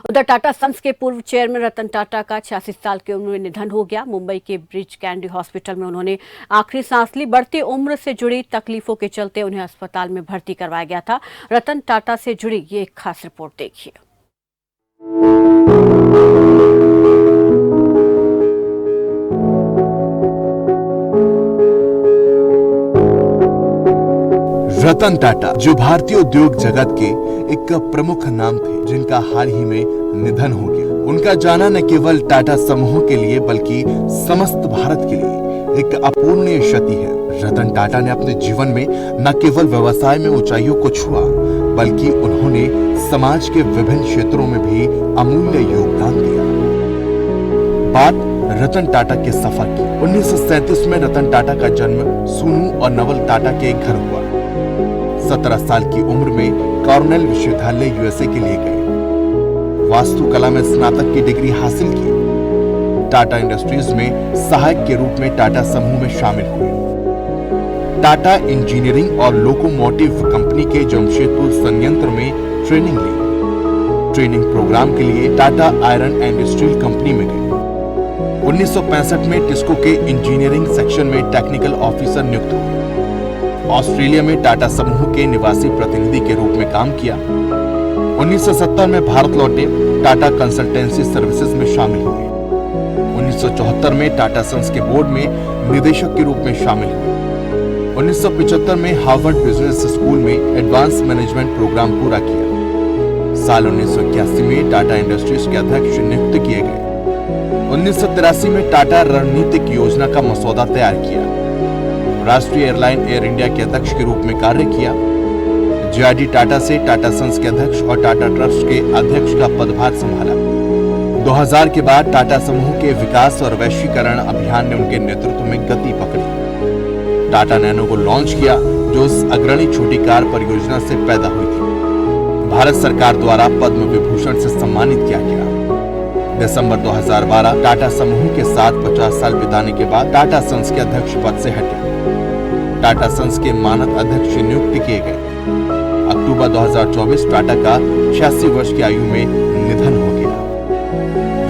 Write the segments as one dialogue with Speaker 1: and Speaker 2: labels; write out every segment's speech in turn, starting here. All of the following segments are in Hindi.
Speaker 1: उधर टाटा सन्स के पूर्व चेयरमैन रतन टाटा का 86 साल की उम्र में निधन हो गया। मुंबई के ब्रीच कैंडी हॉस्पिटल में उन्होंने आखिरी सांस ली। बढ़ती उम्र से जुड़ी तकलीफों के चलते उन्हें अस्पताल में भर्ती करवाया गया था। रतन टाटा से जुड़ी ये एक खास रिपोर्ट देखिए।
Speaker 2: रतन टाटा जो भारतीय उद्योग जगत के एक प्रमुख नाम थे, जिनका हाल ही में निधन हो गया। उनका जाना न केवल टाटा समूह के लिए बल्कि समस्त भारत के लिए एक अपूर्णीय क्षति है। रतन टाटा ने अपने जीवन में न केवल व्यवसाय में ऊंचाइयों को छुआ, बल्कि उन्होंने समाज के विभिन्न क्षेत्रों में भी अमूल्य योगदान दिया। बात रतन टाटा के सफर की। 1937 में रतन टाटा का जन्म सोनू और नवल टाटा के एक घर हुआ। 17 साल की उम्र में कॉर्नेल विश्वविद्यालय यूएसए के लिए गए। वास्तुकला में स्नातक की डिग्री हासिल की। टाटा इंडस्ट्रीज में सहायक के रूप में टाटा समूह में शामिल हुए। टाटा इंजीनियरिंग और लोकोमोटिव कंपनी के जमशेदपुर संयंत्र में ट्रेनिंग ली। ट्रेनिंग प्रोग्राम के लिए Tata iron and steel company में गए। 1965 में टिस्को के इंजीनियरिंग सेक्शन में टेक्निकल ऑफिसर नियुक्त हुए। ऑस्ट्रेलिया में टाटा समूह के निवासी प्रतिनिधि के रूप में काम किया। 1970 में भारत लौटे। टाटा कंसल्टेंसी सर्विसेज में शामिल हुए। 1974 में टाटा सन्स के बोर्ड में निदेशक के रूप में शामिल हुए। 1975 में हार्वर्ड बिजनेस स्कूल में एडवांस मैनेजमेंट प्रोग्राम पूरा किया। साल 1981 में टाटा इंडस्ट्रीज के अध्यक्ष नियुक्त किए गए। 1983 में टाटा रणनीतिक योजना का मसौदा तैयार किया। राष्ट्रीय एयरलाइन एयर इंडिया के अध्यक्ष के रूप में कार्य किया। जेआरडी टाटा से टाटा सन्स के अध्यक्ष और टाटा ट्रस्ट के अध्यक्ष का पदभार संभाला। 2000 के बाद टाटा समूह के विकास और वैश्वीकरण अभियान ने उनके नेतृत्व में गति पकड़ी। टाटा नैनो को लॉन्च किया, जो उस अग्रणी छोटी कार परियोजना से पैदा हुई थी। भारत सरकार द्वारा पद्म विभूषण से सम्मानित किया गया। दिसंबर 2012 टाटा समूह के साथ 50 साल बिताने के बाद टाटा सन्स के अध्यक्ष पद से हटे। टाटा सन्स के मानद अध्यक्ष नियुक्त किए गए। अक्टूबर 2024 टाटा का 86 वर्ष की आयु में निधन हो गया।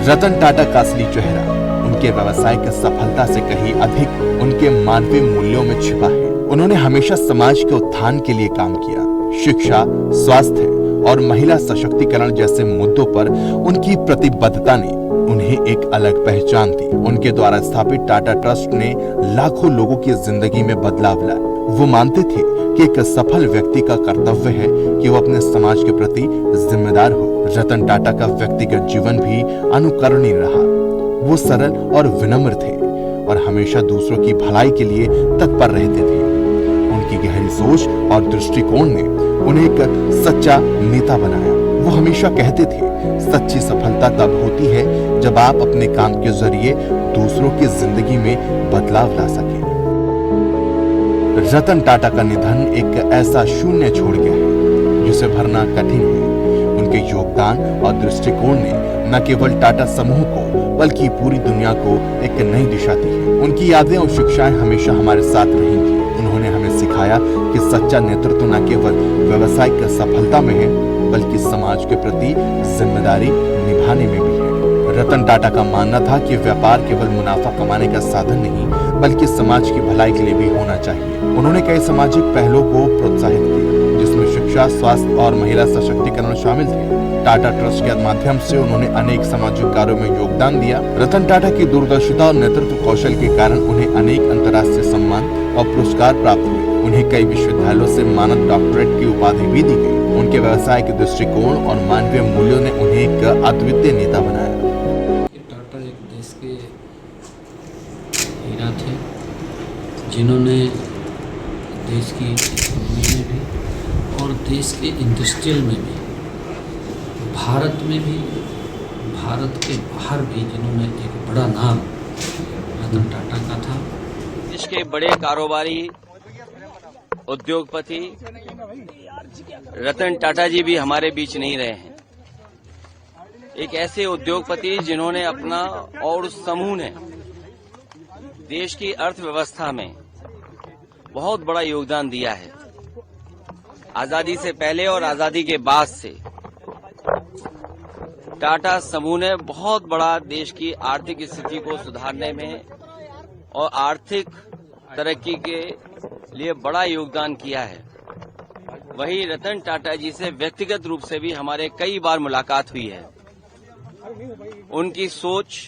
Speaker 2: रतन टाटा का असली चेहरा उनके व्यावसायिक सफलता से कहीं अधिक उनके मानवीय मूल्यों में छिपा है। उन्होंने हमेशा समाज के उत्थान के लिए काम किया। शिक्षा, स्वास्थ्य और महिला सशक्तिकरण जैसे मुद्दों पर उनकी प्रतिबद्धता ने उन्हें एक अलग पहचान दी। उनके द्वारा स्थापित टाटा ट्रस्ट ने लाखों लोगों की जिंदगी में बदलाव लाया। वो मानते थे कि एक सफल व्यक्ति का कर्तव्य है कि वो अपने समाज के प्रति जिम्मेदार हो। रतन टाटा का व्यक्तिगत जीवन भी अनुकरणीय रहा। वो सरल और विनम्र थे और हमेशा दूसरों की भलाई के लिए तत्पर रहते थे। उनकी गहरी सोच और दृष्टिकोण ने उन्हें एक सच्चा नेता बनाया। वो हमेशा कहते थे, सच्ची सफलता तब होती है जब आप अपने काम के जरिए दूसरों की जिंदगी में बदलाव ला सकें। रतन टाटा का निधन एक ऐसा शून्य छोड़ गया है जिसे भरना कठिन है। उनके योगदान और दृष्टिकोण ने न केवल टाटा समूह को बल्कि पूरी दुनिया को एक नई दिशा दी है। उनकी यादें और शिक्षाएं हमेशा हमारे साथ रहेंगी। उन्होंने हमें सिखाया कि सच्चा नेतृत्व न केवल व्यावसायिक सफलता में है बल्कि समाज के प्रति जिम्मेदारी निभाने में भी है। रतन टाटा का मानना था कि व्यापार केवल मुनाफा कमाने का साधन नहीं बल्कि समाज की भलाई के लिए भी होना चाहिए। उन्होंने कई सामाजिक पहलों को प्रोत्साहित किया, जिसमें शिक्षा, स्वास्थ्य और महिला सशक्तिकरण शामिल थे। टाटा ट्रस्ट के माध्यम से उन्होंने अनेक सामाजिक कार्यों में योगदान दिया। रतन टाटा की दूरदर्शिता और नेतृत्व कौशल के कारण उन्हें अनेक अंतर्राष्ट्रीय सम्मान और पुरस्कार प्राप्त हुए। उन्हें कई विश्वविद्यालयों से मानद डॉक्टरेट की उपाधि भी दी गई। उनके व्यवसाय के दृष्टिकोण और मानवीय मूल्यों ने उन्हें एक अद्वितीय नेता बनाया।
Speaker 3: टाटा एक देश के हीरा थे, जिन्होंने देश की इकोनॉमी में भी और देश के इंडस्ट्रियल में भी, भारत में भी, भारत के बाहर भी, जिन्होंने एक बड़ा नाम रतन टाटा का था।
Speaker 4: देश के बड़े कारोबारी उद्योगपति रतन टाटा जी भी हमारे बीच नहीं रहे हैं। एक ऐसे उद्योगपति जिन्होंने अपना और उस समूह ने देश की अर्थव्यवस्था में बहुत बड़ा योगदान दिया है। आजादी से पहले और आजादी के बाद से टाटा समूह ने बहुत बड़ा देश की आर्थिक स्थिति को सुधारने में और आर्थिक तरक्की के लिए बड़ा योगदान किया है। वहीं रतन टाटा जी से व्यक्तिगत रूप से भी हमारे कई बार मुलाकात हुई है। उनकी सोच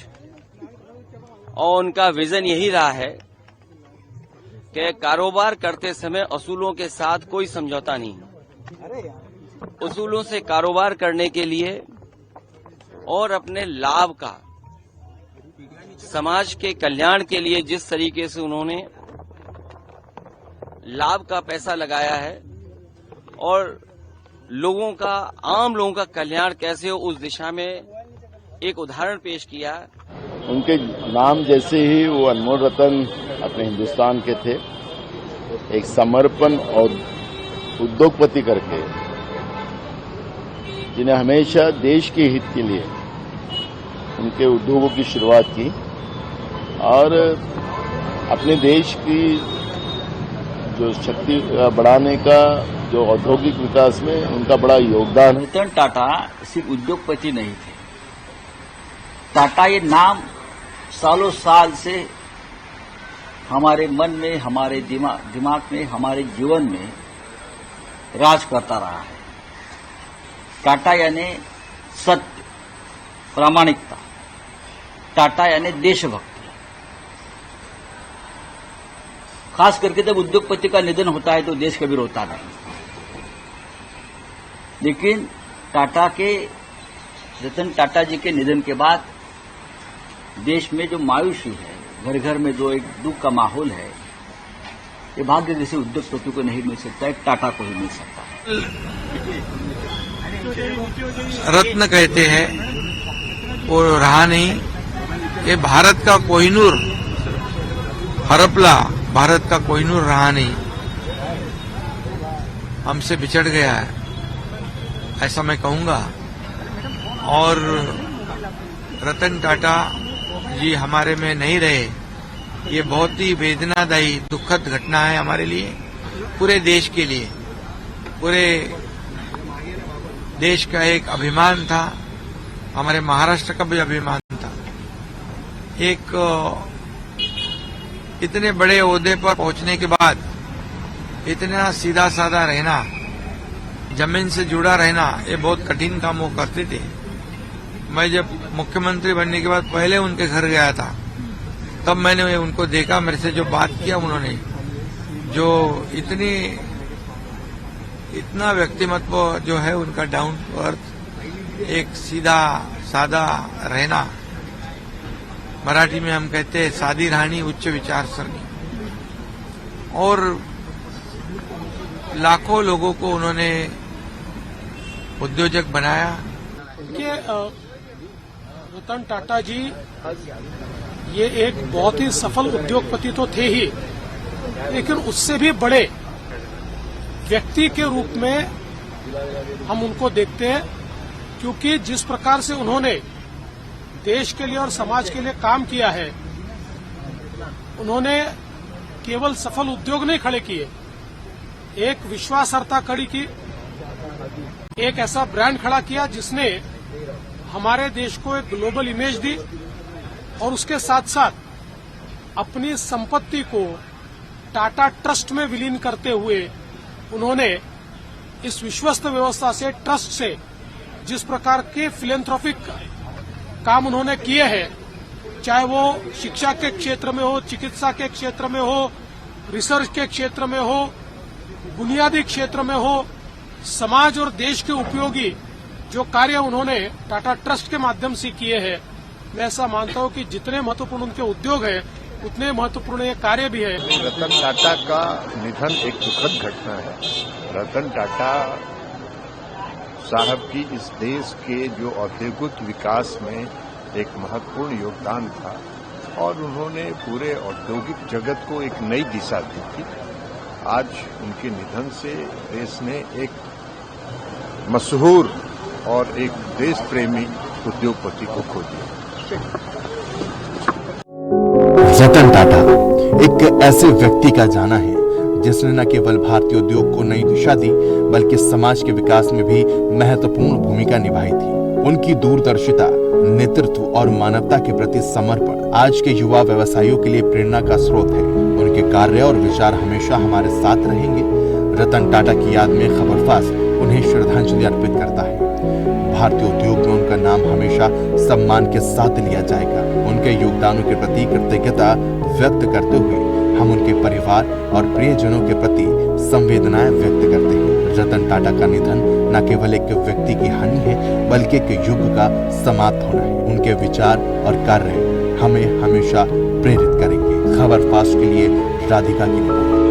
Speaker 4: और उनका विजन यही रहा है कि कारोबार करते समय असूलों के साथ कोई समझौता नहीं। उसूलों से कारोबार करने के लिए और अपने लाभ का समाज के कल्याण के लिए जिस तरीके से उन्होंने लाभ का पैसा लगाया है और लोगों का, आम लोगों का कल्याण कैसे हो, उस दिशा में एक उदाहरण पेश किया।
Speaker 5: उनके नाम जैसे ही वो अनमोल रतन अपने हिंदुस्तान के थे, एक समर्पण और उद्योगपति करके, जिन्हें हमेशा देश के हित के लिए उनके उद्योगों की शुरुआत की और अपने देश की जो शक्ति बढ़ाने का, जो औद्योगिक विकास में उनका बड़ा योगदान है।
Speaker 6: रतन टाटा सिर्फ उद्योगपति नहीं थे। टाटा ये नाम सालों साल से हमारे मन में, हमारे दिमाग में, हमारे जीवन में राज करता रहा है। टाटा यानी सत्य, प्रामाणिकता। टाटा यानी देशभक्ति। खास करके जब उद्योगपति का निधन होता है तो देश कभी रोता नहीं, लेकिन रतन टाटा जी के निधन के बाद देश में जो मायूसी है, घर घर में जो एक दुख का माहौल है, ये भाग्य किसी उद्योगपति को नहीं मिल सकता, एक टाटा को ही मिल सकता है।
Speaker 7: रत्न कहते हैं, वो रहा नहीं। ये भारत का कोहिनूर, हरपला भारत का कोहिनूर रहा नहीं, हमसे बिछड़ गया है, ऐसा मैं कहूंगा। और रतन टाटा जी हमारे में नहीं रहे, ये बहुत ही वेदनादायी, दुखद घटना है हमारे लिए, पूरे देश के लिए। पूरे देश का एक अभिमान था, हमारे महाराष्ट्र का भी अभिमान था। एक इतने बड़े ओहदे पर पहुंचने के बाद इतना सीधा साधा रहना, जमीन से जुड़ा रहना, ये बहुत कठिन काम वो करते थे। मैं जब मुख्यमंत्री बनने के बाद पहले उनके घर गया था, तब मैंने उनको देखा, मेरे से जो बात किया उन्होंने, जो इतना व्यक्तिमत्व जो है उनका, डाउन टू अर्थ, एक सीधा सादा रहना, मराठी में हम कहते हैं सादी राहणी, उच्च विचारसरणी। और लाखों लोगों को उन्होंने उद्योजक बनाया।
Speaker 8: कि रतन टाटा जी ये एक बहुत ही सफल उद्योगपति तो थे ही, लेकिन उससे भी बड़े व्यक्ति के रूप में हम उनको देखते हैं, क्योंकि जिस प्रकार से उन्होंने देश के लिए और समाज के लिए काम किया है, उन्होंने केवल सफल उद्योग नहीं खड़े किए, एक विश्वासार्हता खड़ी की, एक ऐसा ब्रांड खड़ा किया जिसने हमारे देश को एक ग्लोबल इमेज दी, और उसके साथ साथ अपनी संपत्ति को टाटा ट्रस्ट में विलीन करते हुए उन्होंने इस विश्वस्त व्यवस्था से, ट्रस्ट से, जिस प्रकार के फिलेंथ्रोपिक काम उन्होंने किए हैं, चाहे वो शिक्षा के क्षेत्र में हो, चिकित्सा के क्षेत्र में हो, रिसर्च के क्षेत्र में हो, बुनियादी क्षेत्र में हो, समाज और देश के उपयोगी जो कार्य उन्होंने टाटा ट्रस्ट के माध्यम से किए हैं, मैं ऐसा मानता हूं कि जितने महत्वपूर्ण उनके उद्योग हैं, उतने महत्वपूर्ण ये कार्य भी है।
Speaker 5: रतन टाटा का निधन एक दुखद घटना है। रतन टाटा साहब की इस देश के जो औद्योगिक विकास में एक महत्वपूर्ण योगदान था, और उन्होंने पूरे औद्योगिक जगत को एक नई दिशा दी थी। आज उनके निधन से देश ने एक मशहूर और एक देश प्रेमी उद्योगपति को खो दिया।
Speaker 2: रतन टाटा एक ऐसे व्यक्ति का जाना है जिसने न केवल भारतीय उद्योग को नई दिशा दी, बल्कि समाज के विकास में भी महत्वपूर्ण भूमिका निभाई थी। उनकी दूरदर्शिता, नेतृत्व और मानवता के प्रति समर्पण आज के युवा व्यवसायियों के लिए प्रेरणा का स्रोत है। उनके कार्य और विचार हमेशा हमारे साथ रहेंगे। रतन टाटा की याद में खबरफास्ट उन्हें श्रद्धांजलि अर्पित करता है। भारतीय उद्योग में उनका नाम हमेशा सम्मान के साथ लिया जाएगा। उनके योगदानों के प्रति कृतज्ञता व्यक्त करते हुए हम उनके परिवार और प्रियजनों के प्रति संवेदनाएं व्यक्त करते हैं। रतन टाटा का निधन न केवल एक व्यक्ति की हानि है, बल्कि एक युग का समाप्त होना है। उनके विचार और कार्य हमें हमेशा प्रेरित करेंगे। खबर फास्ट के लिए राधिका की रिपोर्ट।